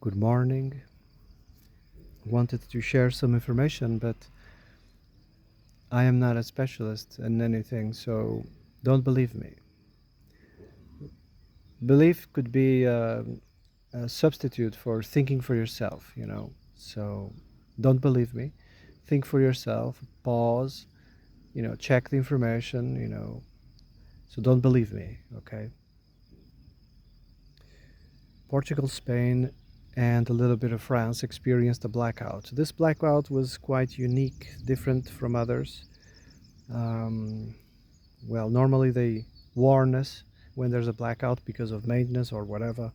Good morning. Wanted to share some information, but I am not a specialist in anything, so don't believe me. Belief could be a substitute for thinking for yourself. So don't believe me. Think for yourself, pause, check the information. So don't believe me, okay? Portugal, Spain, and a little bit of France experienced a blackout. This blackout was quite unique, different from others. Um, Well, normally they warn us when there's a blackout because of maintenance or whatever,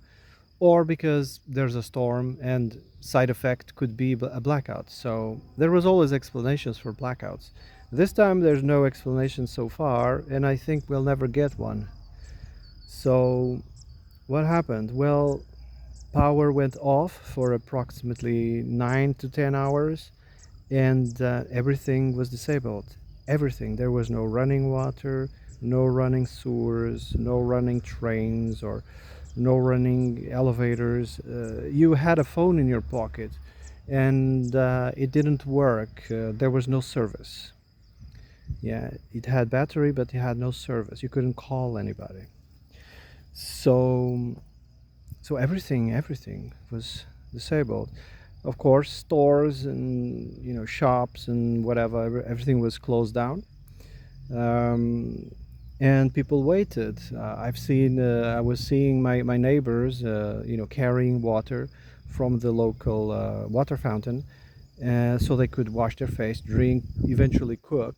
or because there's a storm and side effect could be a blackout. So there was always explanations for blackouts. This time there's no explanation so far, and I think we'll never get one. So what happened? Well, power went off for approximately 9 to 10 hours, and everything was disabled. Everything. There was no running water, no running sewers, no running trains, or no running elevators. You had a phone in your pocket, and it didn't work. There was no service. Yeah, it had battery, but it had no service. You couldn't call anybody. So, so everything was disabled. Of course, stores and shops and whatever, everything was closed down, um, and people waited. I was seeing my neighbors, carrying water from the local water fountain, so they could wash their face, drink, eventually cook.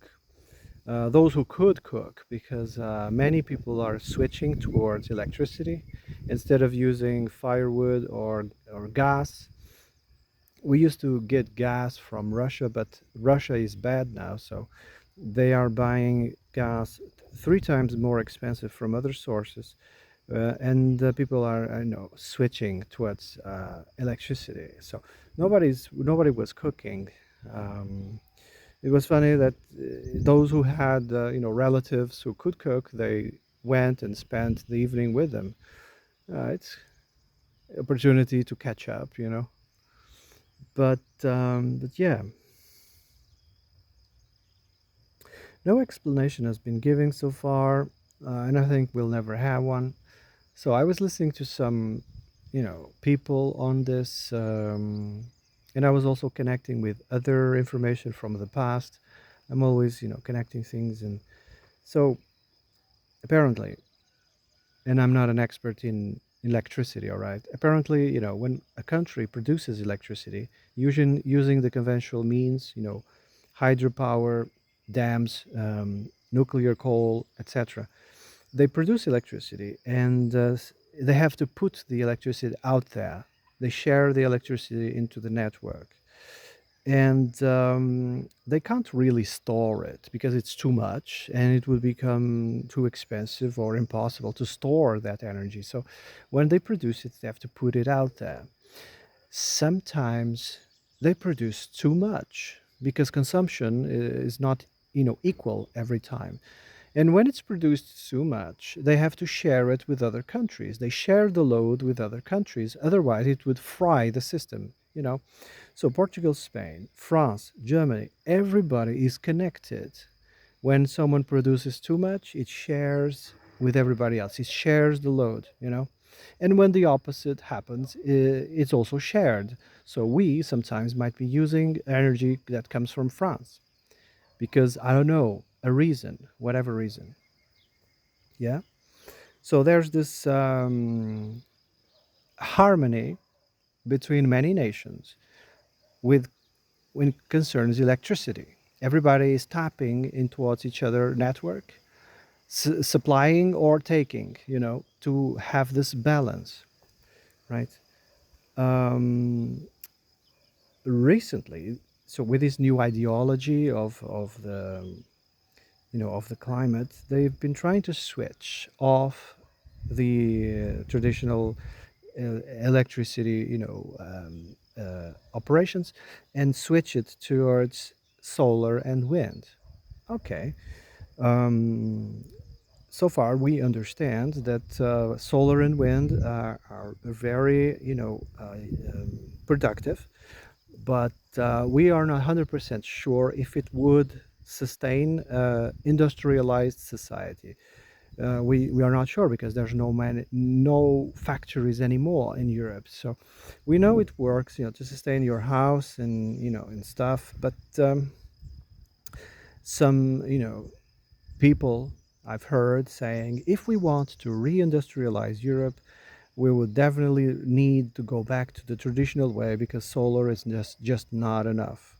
Those who could cook, because many people are switching towards electricity instead of using firewood or gas. We used to get gas from Russia, but Russia is bad now, so they are buying gas 3 times more expensive from other sources, and people are, switching towards electricity. So nobody was cooking. Um, it was funny that those who had, relatives who could cook, they went and spent the evening with them. It's opportunity to catch up. But yeah, no explanation has been given so far, and I think we'll never have one. So I was listening to some, people on this, and I was also connecting with other information from the past. I'm always, connecting things, and so apparently, and I'm not an expert in electricity, all right. Apparently, when a country produces electricity using the conventional means, hydropower, dams, nuclear coal, etc., they produce electricity, and they have to put the electricity out there. They share the electricity into the network, and they can't really store it because it's too much and it would become too expensive or impossible to store that energy. So when they produce it, they have to put it out there. Sometimes they produce too much because consumption is not equal every time, and when it's produced too much, they have to share it with other countries. They share the load with other countries. Otherwise, it would fry the system. So Portugal, Spain, France, Germany, everybody is connected. When someone produces too much, it shares with everybody else. It shares the load. And when the opposite happens, it's also shared. So we sometimes might be using energy that comes from France because I don't know, a reason, whatever reason. Yeah. So there's this harmony between many nations with when it concerns electricity. Everybody is tapping in towards each other network, supplying or taking, to have this balance, right? Um, Recently, so with this new ideology of the climate, they've been trying to switch off the traditional electricity, operations, and switch it towards solar and wind. Okay. Um, so far we understand that solar and wind are very, productive, but we are not 100% sure if it would sustain industrialized society. We are not sure because there's no factories anymore in Europe. So we know it works, to sustain your house and and stuff. But some people I've heard saying if we want to reindustrialize Europe, we would definitely need to go back to the traditional way because solar is just not enough,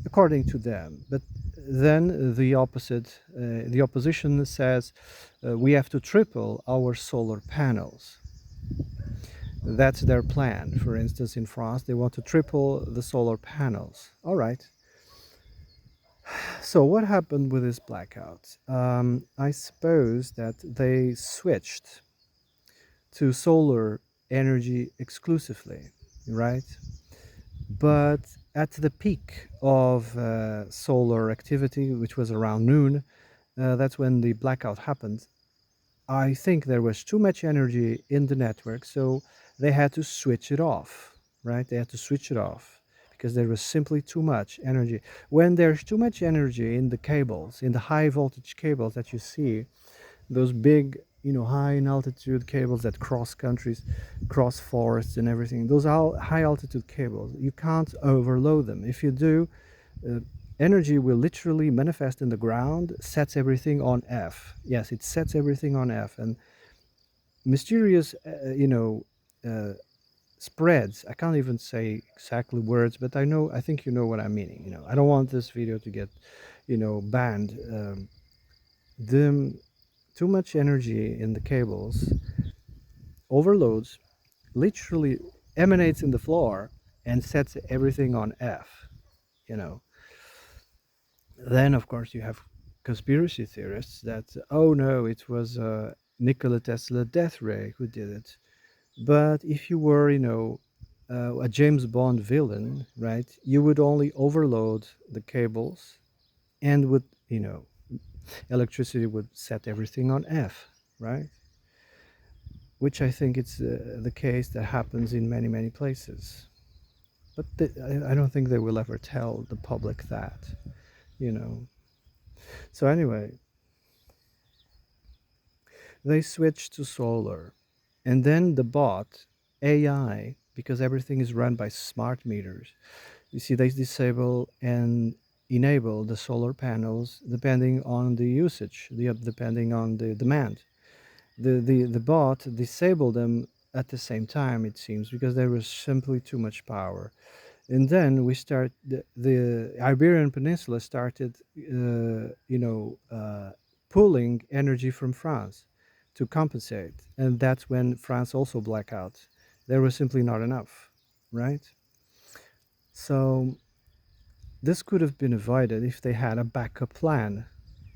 according to them. But then the opposition says we have to triple our solar panels. That's their plan. For instance, in France, they want to triple the solar panels. All right. So what happened with this blackout? I suppose that they switched to solar energy exclusively, right? But at the peak of solar activity, which was around noon, that's when the blackout happened. I think there was too much energy in the network, so they had to switch it off, right? They had to switch it off because there was simply too much energy. When there's too much energy in the cables, in the high voltage cables that you see, those big, high in altitude cables that cross countries, cross forests and everything, those are high altitude cables. You can't overload them. If you do, uh, energy will literally manifest in the ground, sets everything on F. Yes, it sets everything on F. And mysterious, uh, spreads. I can't even say exactly words, but I think you know what I'm meaning. I don't want this video to get, banned. The too much energy in the cables overloads, literally emanates in the floor and sets everything on F, you know. Then, of course, you have conspiracy theorists that, oh no, it was Nikola Tesla death ray who did it. But if you were, a James Bond villain, right, you would only overload the cables and would, electricity would set everything on F, right? Which I think it's the case that happens in many, many places. But I don't think they will ever tell the public that, you know. So anyway, they switched to solar. And then the bot, AI, because everything is run by smart meters, you see, they disable and enable the solar panels depending on the usage, depending on the demand. The bot disabled them at the same time, it seems, because there was simply too much power. And then the Iberian Peninsula started, pulling energy from France to compensate, and that's when France also blackout. There was simply not enough, right? So this could have been avoided if they had a backup plan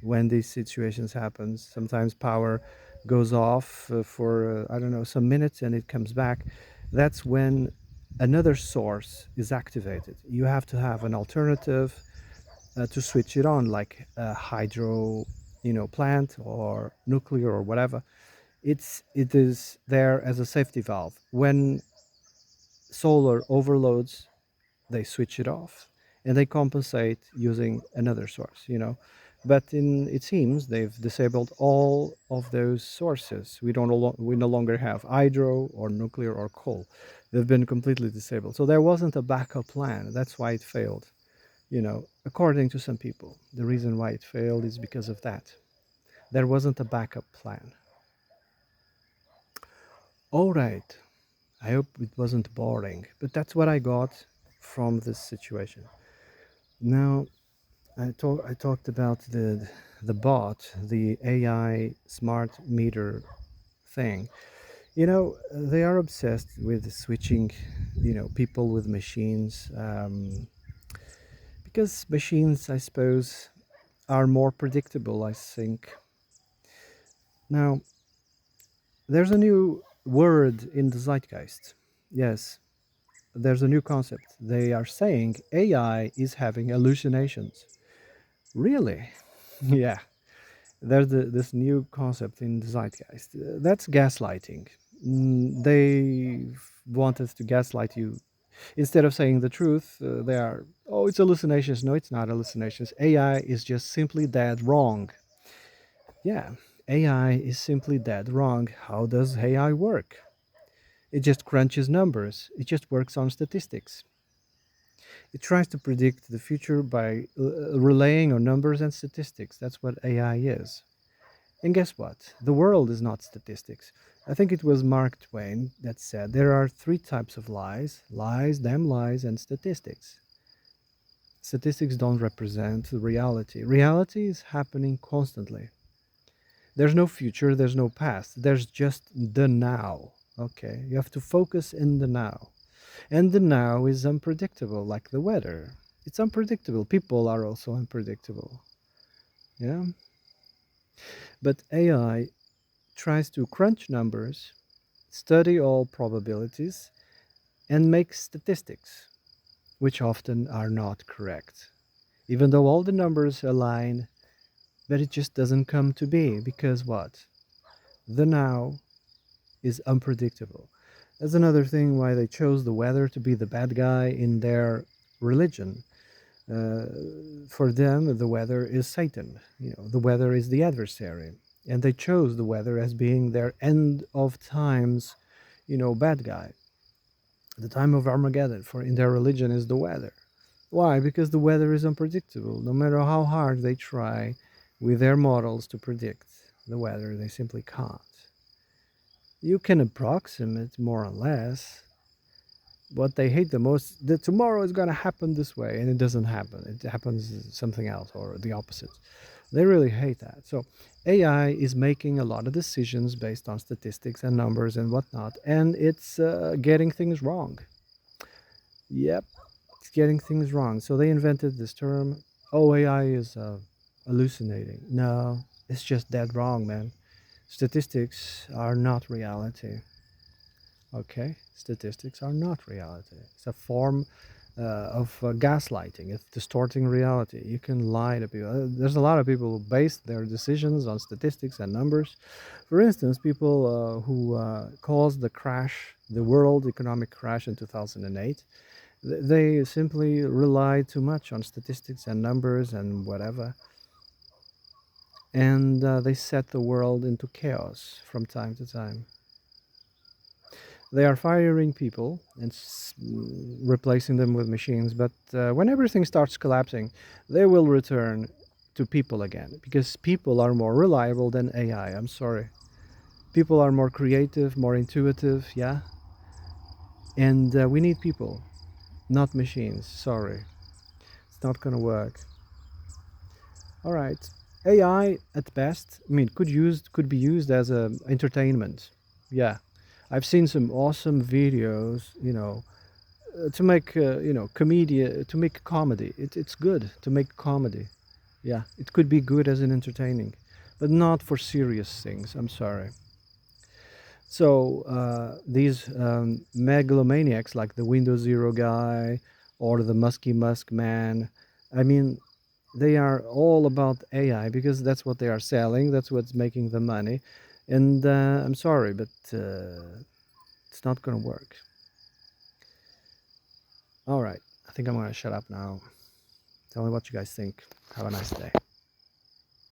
when these situations happen. Sometimes power goes off for I don't know, some minutes and it comes back. That's when another source is activated. You have to have an alternative to switch it on, like a hydro, plant or nuclear or whatever. It is there as a safety valve. When solar overloads, they switch it off and they compensate using another source, but it seems they've disabled all of those sources. We no longer have hydro or nuclear or coal. They've been completely disabled, so there wasn't a backup plan. That's why it failed, according to some people. The reason why it failed is because of that. There wasn't a backup plan. All right, I hope it wasn't boring, but that's what I got from this situation. Now, I talked about the bot, the AI smart meter thing. They are obsessed with switching, people with machines, because machines, I suppose, are more predictable, I think. Now, there's a new word in the zeitgeist. Yes, there's a new concept. They are saying AI is having hallucinations. Really? Yeah. There's this new concept in the zeitgeist. That's gaslighting. They wanted to gaslight you. Instead of saying the truth, they are, oh, it's hallucinations. No, it's not hallucinations. AI is just simply dead wrong. Yeah, AI is simply dead wrong. How does AI work? It just crunches numbers, it just works on statistics. It tries to predict the future by relying on numbers and statistics. That's what AI is. And guess what? The world is not statistics. I think it was Mark Twain that said there are three types of lies: lies, damn lies, and statistics. Statistics don't represent reality. Reality is happening constantly. There's no future, there's no past, there's just the now. Okay, you have to focus in the now. And the now is unpredictable, like the weather. It's unpredictable. People are also unpredictable. Yeah. But AI tries to crunch numbers, study all probabilities, and make statistics, which often are not correct. Even though all the numbers align, but it just doesn't come to be because what? The now is unpredictable. That's another thing why they chose the weather to be the bad guy in their religion. Uh, for them, the weather is Satan. The weather is the adversary, and they chose the weather as being their end of times, bad guy. The time of Armageddon for in their religion is the weather. Why? Because the weather is unpredictable. No matter how hard they try with their models to predict the weather, they simply can't. You can approximate more or less. What they hate the most, that tomorrow is going to happen this way, and it doesn't happen. It happens something else or the opposite. They really hate that. So AI is making a lot of decisions based on statistics and numbers and whatnot, and it's getting things wrong. Yep, it's getting things wrong. So they invented this term, oh, AI is hallucinating. No, it's just dead wrong, man. Statistics are not reality. Okay, statistics are not reality. It's a form of gaslighting. It's distorting reality. You can lie to people. There's a lot of people who base their decisions on statistics and numbers. For instance, people who caused the crash, the world economic crash in 2008, they simply relied too much on statistics and numbers and whatever, and they set the world into chaos from time to time. They are firing people and replacing them with machines, but when everything starts collapsing, they will return to people again because people are more reliable than AI. I'm sorry. People are more creative, more intuitive, yeah? And we need people, not machines. Sorry. It's not going to work. All right. AI at best, I mean, could be used as a entertainment. Yeah. I've seen some awesome videos, to make comedy, to make comedy. It's good to make comedy. Yeah, it could be good as an entertaining, but not for serious things. I'm sorry. So these megalomaniacs like the Windows Zero guy or the Musky Musk man, I mean, they are all about AI because that's what they are selling. That's what's making the money. And I'm sorry, but it's not going to work. All right. I think I'm going to shut up now. Tell me what you guys think. Have a nice day.